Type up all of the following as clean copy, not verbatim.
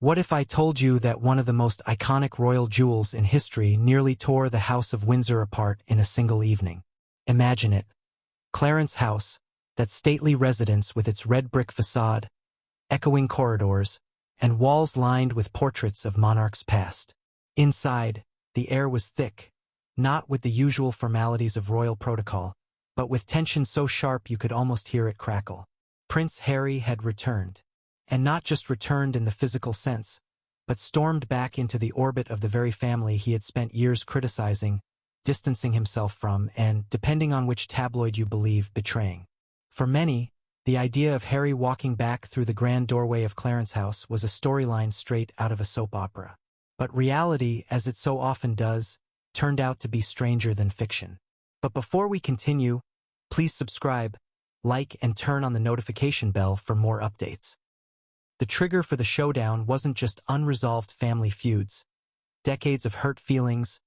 What if I told you that one of the most iconic royal jewels in history nearly tore the House of Windsor apart in a single evening? Imagine it. Clarence House, that stately residence with its red brick facade, echoing corridors, and walls lined with portraits of monarchs past. Inside, the air was thick, not with the usual formalities of royal protocol, but with tension so sharp you could almost hear it crackle. Prince Harry had returned. And not just returned in the physical sense, but stormed back into the orbit of the very family he had spent years criticizing, distancing himself from, and, depending on which tabloid you believe, betraying. For many, the idea of Harry walking back through the grand doorway of Clarence House was a storyline straight out of a soap opera. But reality, as it so often does, turned out to be stranger than fiction. But before we continue, please subscribe, like, and turn on the notification bell for more updates. The trigger for the showdown wasn't just unresolved family feuds, decades of hurt feelings,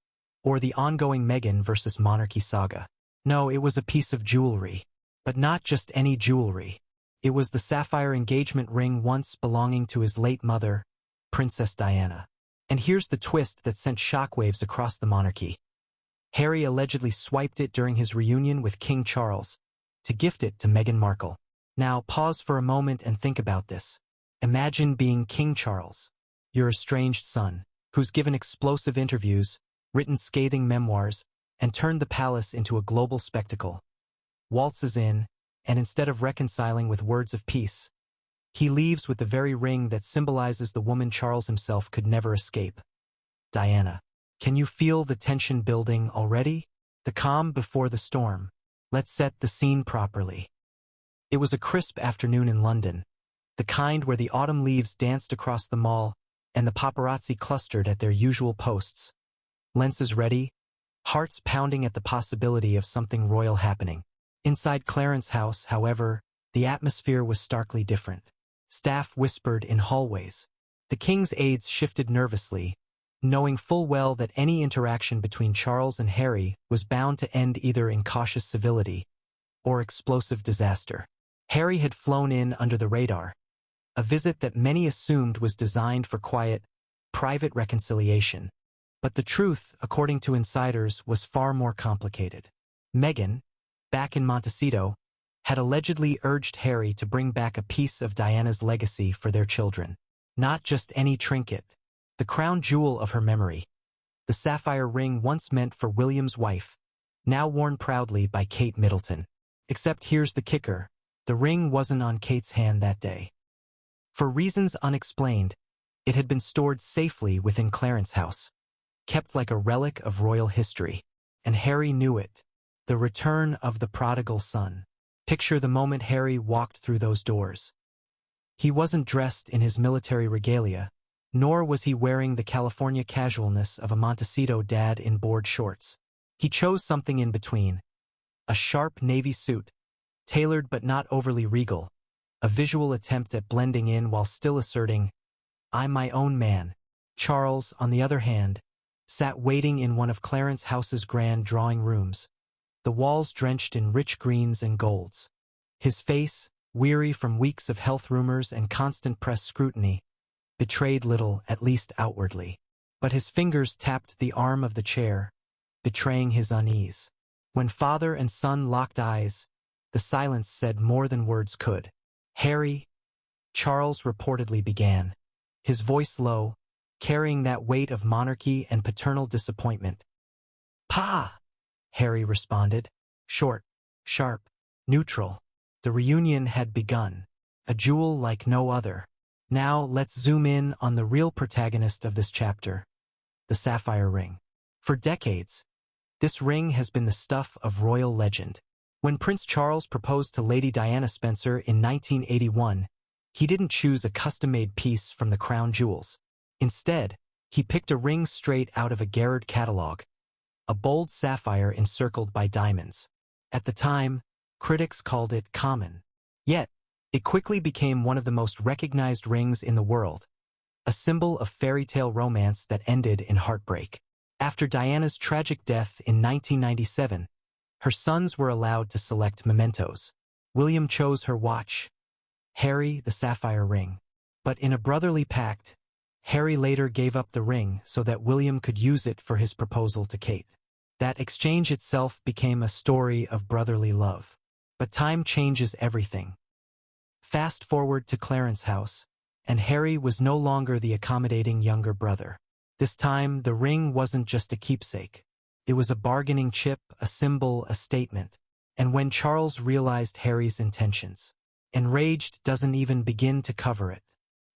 or the ongoing Meghan versus monarchy saga. No, it was a piece of jewelry. But not just any jewelry. It was the sapphire engagement ring once belonging to his late mother, Princess Diana. And here's the twist that sent shockwaves across the monarchy. Harry allegedly swiped it during his reunion with King Charles to gift it to Meghan Markle. Now, pause for a moment and think about this. Imagine being King Charles, your estranged son, who's given explosive interviews, written scathing memoirs, and turned the palace into a global spectacle. Waltzes in, and instead of reconciling with words of peace, he leaves with the very ring that symbolizes the woman Charles himself could never escape. Diana. Can you feel the tension building already? The calm before the storm. Let's set the scene properly. It was a crisp afternoon in London. The kind where the autumn leaves danced across the mall and the paparazzi clustered at their usual posts. Lenses ready, hearts pounding at the possibility of something royal happening. Inside Clarence House, however, the atmosphere was starkly different. Staff whispered in hallways. The king's aides shifted nervously, knowing full well that any interaction between Charles and Harry was bound to end either in cautious civility or explosive disaster. Harry had flown in under the radar, a visit that many assumed was designed for quiet, private reconciliation. But the truth, according to insiders, was far more complicated. Meghan, back in Montecito, had allegedly urged Harry to bring back a piece of Diana's legacy for their children. Not just any trinket, the crown jewel of her memory. The sapphire ring once meant for William's wife, now worn proudly by Kate Middleton. Except here's the kicker, the ring wasn't on Kate's hand that day. For reasons unexplained, it had been stored safely within Clarence House, kept like a relic of royal history. And Harry knew it. The return of the prodigal son. Picture the moment Harry walked through those doors. He wasn't dressed in his military regalia, nor was he wearing the California casualness of a Montecito dad in board shorts. He chose something in between. A sharp navy suit, tailored but not overly regal, a visual attempt at blending in while still asserting, "I'm my own man." Charles, on the other hand, sat waiting in one of Clarence House's grand drawing rooms, the walls drenched in rich greens and golds. His face, weary from weeks of health rumors and constant press scrutiny, betrayed little, at least outwardly. But his fingers tapped the arm of the chair, betraying his unease. When father and son locked eyes, the silence said more than words could. "Harry," Charles reportedly began, his voice low, carrying that weight of monarchy and paternal disappointment. "Pa!" Harry responded, short, sharp, neutral. The reunion had begun, a jewel like no other. Now let's zoom in on the real protagonist of this chapter, the sapphire ring. For decades, this ring has been the stuff of royal legend. When Prince Charles proposed to Lady Diana Spencer in 1981, he didn't choose a custom-made piece from the crown jewels. Instead, he picked a ring straight out of a Garrard catalog, a bold sapphire encircled by diamonds. At the time, critics called it common. Yet, it quickly became one of the most recognized rings in the world, a symbol of fairy tale romance that ended in heartbreak. After Diana's tragic death in 1997, her sons were allowed to select mementos. William chose her watch, Harry the sapphire ring. But in a brotherly pact, Harry later gave up the ring so that William could use it for his proposal to Kate. That exchange itself became a story of brotherly love. But time changes everything. Fast forward to Clarence's house, and Harry was no longer the accommodating younger brother. This time, the ring wasn't just a keepsake. It was a bargaining chip, a symbol, a statement. And when Charles realized Harry's intentions, Enraged doesn't even begin to cover it.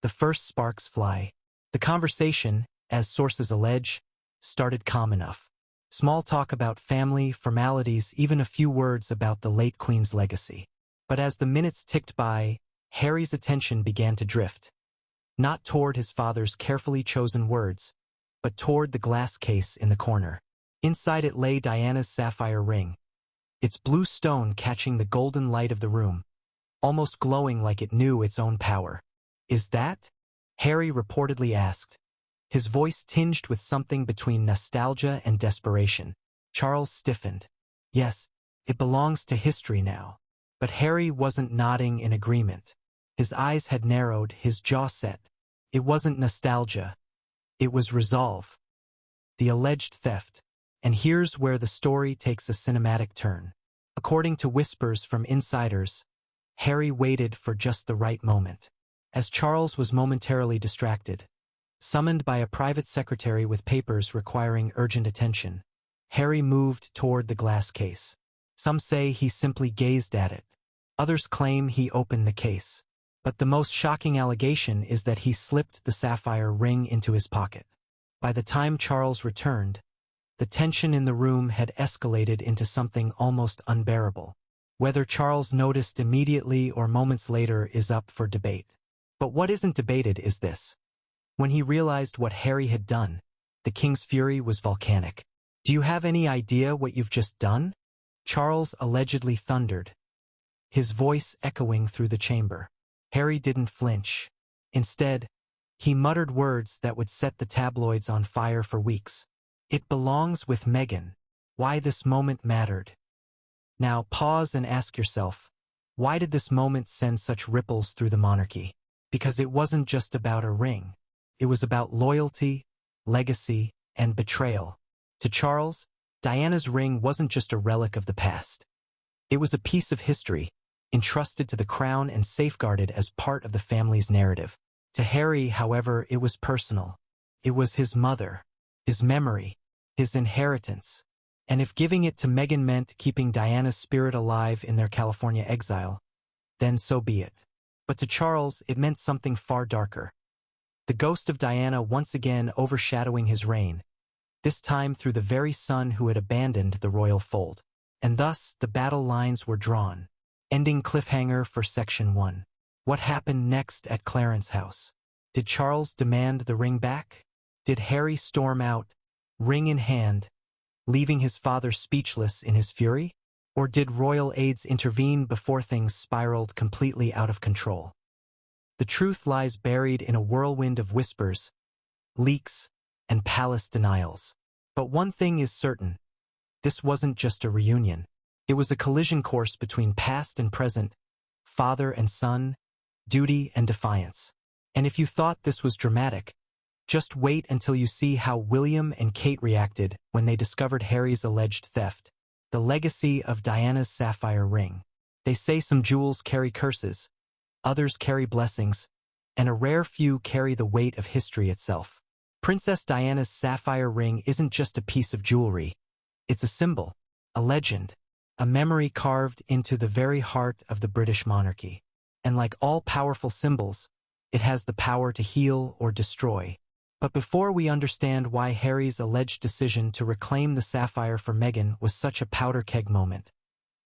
The first sparks fly. The conversation, as sources allege, started calm enough. Small talk about family, formalities, even a few words about the late Queen's legacy. But as the minutes ticked by, Harry's attention began to drift. Not toward his father's carefully chosen words, but toward the glass case in the corner. Inside it lay Diana's sapphire ring, its blue stone catching the golden light of the room, almost glowing like it knew its own power. "Is that?" Harry reportedly asked, his voice tinged with something between nostalgia and desperation. Charles stiffened. "Yes, it belongs to history now." But Harry wasn't nodding in agreement. His eyes had narrowed, his jaw set. It wasn't nostalgia. It was resolve. The alleged theft. And here's where the story takes a cinematic turn. According to whispers from insiders, Harry waited for just the right moment. As Charles was momentarily distracted, summoned by a private secretary with papers requiring urgent attention, Harry moved toward the glass case. Some say he simply gazed at it. Others claim he opened the case. But the most shocking allegation is that he slipped the sapphire ring into his pocket. By the time Charles returned, the tension in the room had escalated into something almost unbearable. Whether Charles noticed immediately or moments later is up for debate. But what isn't debated is this. When he realized what Harry had done, the king's fury was volcanic. "Do you have any idea what you've just done?" Charles allegedly thundered, his voice echoing through the chamber. Harry didn't flinch. Instead, he muttered words that would set the tabloids on fire for weeks. "It belongs with Meghan." Why this moment mattered. Now pause and ask yourself, why did this moment send such ripples through the monarchy? Because it wasn't just about a ring. It was about loyalty, legacy, and betrayal. To Charles, Diana's ring wasn't just a relic of the past. It was a piece of history, entrusted to the crown and safeguarded as part of the family's narrative. To Harry, however, it was personal. It was his mother, his memory, his inheritance. And if giving it to Meghan meant keeping Diana's spirit alive in their California exile, then so be it. But to Charles, it meant something far darker. The ghost of Diana once again overshadowing his reign, this time through the very son who had abandoned the royal fold. And thus, the battle lines were drawn. Ending cliffhanger for Section 1. What happened next at Clarence's house? Did Charles demand the ring back? Did Harry storm out, ring in hand, leaving his father speechless in his fury? Or did royal aides intervene before things spiraled completely out of control? The truth lies buried in a whirlwind of whispers, leaks, and palace denials. But one thing is certain. This wasn't just a reunion. It was a collision course between past and present, father and son, duty and defiance. And if you thought this was dramatic, just wait until you see how William and Kate reacted when they discovered Harry's alleged theft, the legacy of Diana's sapphire ring. They say some jewels carry curses, others carry blessings, and a rare few carry the weight of history itself. Princess Diana's sapphire ring isn't just a piece of jewelry. It's a symbol, a legend, a memory carved into the very heart of the British monarchy. And like all powerful symbols, it has the power to heal or destroy. But before we understand why Harry's alleged decision to reclaim the sapphire for Meghan was such a powder keg moment,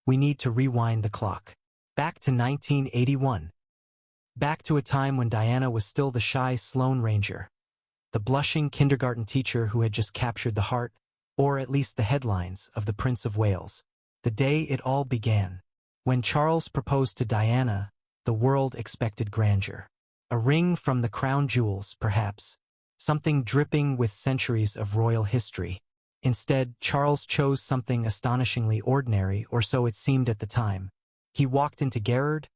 we need to rewind the clock. Back to 1981. Back to a time when Diana was still the shy Sloane Ranger, the blushing kindergarten teacher who had just captured the heart, or at least the headlines, of the Prince of Wales. The day it all began. When Charles proposed to Diana, the world expected grandeur. A ring from the crown jewels, perhaps. Something dripping with centuries of royal history. Instead, Charles chose something astonishingly ordinary, or so it seemed at the time. He walked into Gerard,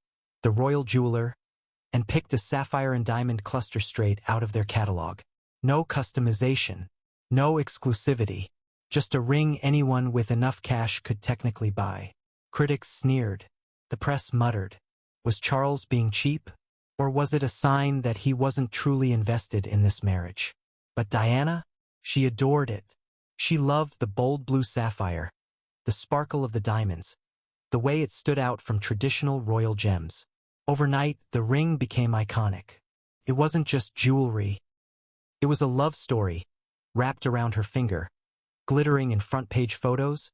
the royal jeweler, and picked a sapphire and diamond cluster straight out of their catalog. No customization, no exclusivity, just a ring anyone with enough cash could technically buy. Critics sneered. The press muttered. Was Charles being cheap? Or was it a sign that he wasn't truly invested in this marriage? But Diana? She adored it. She loved the bold blue sapphire, the sparkle of the diamonds, the way it stood out from traditional royal gems. Overnight, the ring became iconic. It wasn't just jewelry. It was a love story, wrapped around her finger, glittering in front-page photos,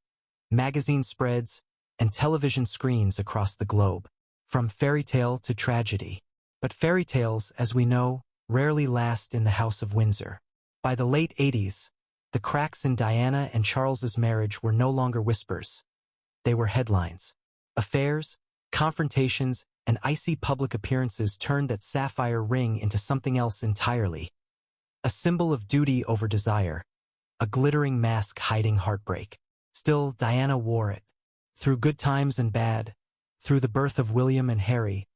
magazine spreads, and television screens across the globe, from fairy tale to tragedy. But fairy tales, as we know, rarely last in the House of Windsor. By the late 80s, the cracks in Diana and Charles's marriage were no longer whispers. They were headlines. Affairs, confrontations, and icy public appearances turned that sapphire ring into something else entirely. A symbol of duty over desire, a glittering mask hiding heartbreak. Still, Diana wore it. Through good times and bad, through the birth of William and Harry,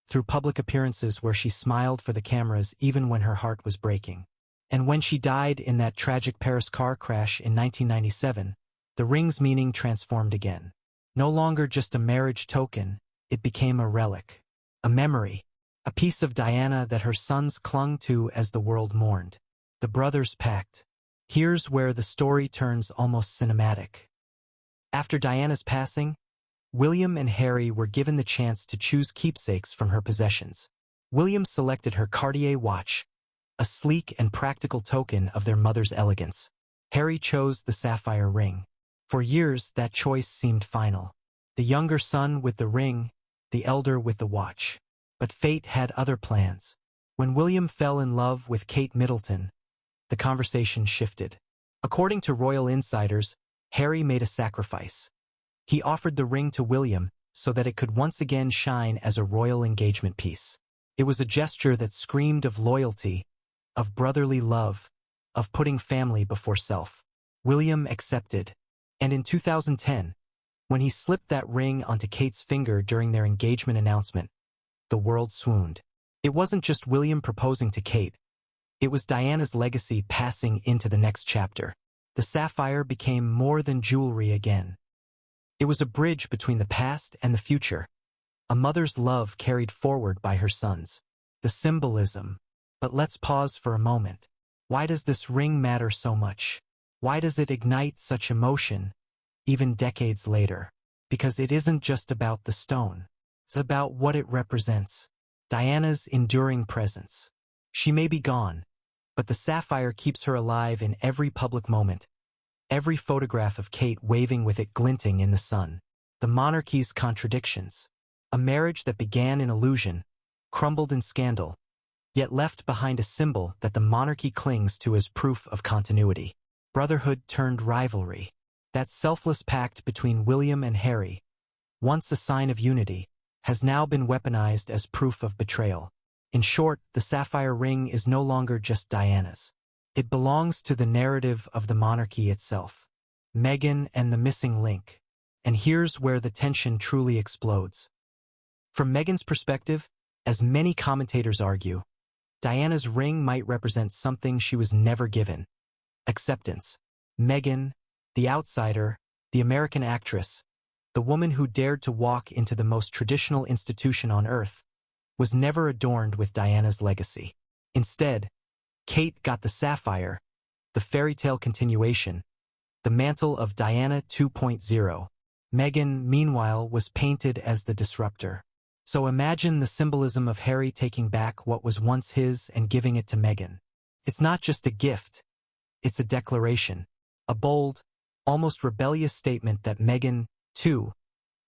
through public appearances where she smiled for the cameras even when her heart was breaking. And when she died in that tragic Paris car crash in 1997, the ring's meaning transformed again. No longer just a marriage token, it became a relic, a memory, a piece of Diana that her sons clung to as the world mourned. The brothers pact. Here's where the story turns almost cinematic. After Diana's passing, William and Harry were given the chance to choose keepsakes from her possessions. William selected her Cartier watch, a sleek and practical token of their mother's elegance. Harry chose the sapphire ring. For years, that choice seemed final. The younger son with the ring, the elder with the watch. But fate had other plans. When William fell in love with Kate Middleton, the conversation shifted. According to royal insiders, Harry made a sacrifice. He offered the ring to William so that it could once again shine as a royal engagement piece. It was a gesture that screamed of loyalty, of brotherly love, of putting family before self. William accepted, and in 2010, when he slipped that ring onto Kate's finger during their engagement announcement, the world swooned. It wasn't just William proposing to Kate. It was Diana's legacy passing into the next chapter. The sapphire became more than jewelry again. It was a bridge between the past and the future, a mother's love carried forward by her sons. The symbolism. But let's pause for a moment. Why does this ring matter so much? Why does it ignite such emotion, even decades later? Because it isn't just about the stone. It's about what it represents. Diana's enduring presence. She may be gone, but the sapphire keeps her alive in every public moment, every photograph of Kate waving with it glinting in the sun. The monarchy's contradictions. A marriage that began in illusion, crumbled in scandal, yet left behind a symbol that the monarchy clings to as proof of continuity. Brotherhood turned rivalry. That selfless pact between William and Harry, once a sign of unity, has now been weaponized as proof of betrayal. In short, the sapphire ring is no longer just Diana's. It belongs to the narrative of the monarchy itself. Meghan and the missing link. And here's where the tension truly explodes. From Meghan's perspective, as many commentators argue, Diana's ring might represent something she was never given. Acceptance. Meghan, the outsider, the American actress, the woman who dared to walk into the most traditional institution on earth, was never adorned with Diana's legacy. Instead, Kate got the sapphire, the fairy tale continuation, the mantle of Diana 2.0. Meghan, meanwhile, was painted as the disruptor. So imagine the symbolism of Harry taking back what was once his and giving it to Meghan. It's not just a gift, it's a declaration, a bold, almost rebellious statement that Meghan, too,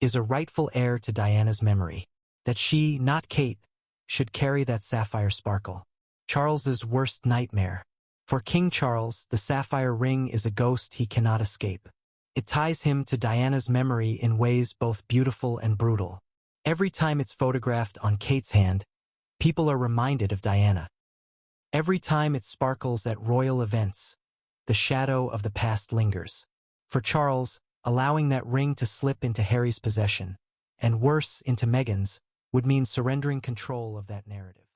is a rightful heir to Diana's memory. That she, not Kate, should carry that sapphire sparkle. Charles's worst nightmare. For King Charles, the sapphire ring is a ghost he cannot escape. It ties him to Diana's memory in ways both beautiful and brutal. Every time it's photographed on Kate's hand, people are reminded of Diana. Every time it sparkles at royal events, the shadow of the past lingers. For Charles, allowing that ring to slip into Harry's possession, and worse, into Meghan's, would mean surrendering control of that narrative.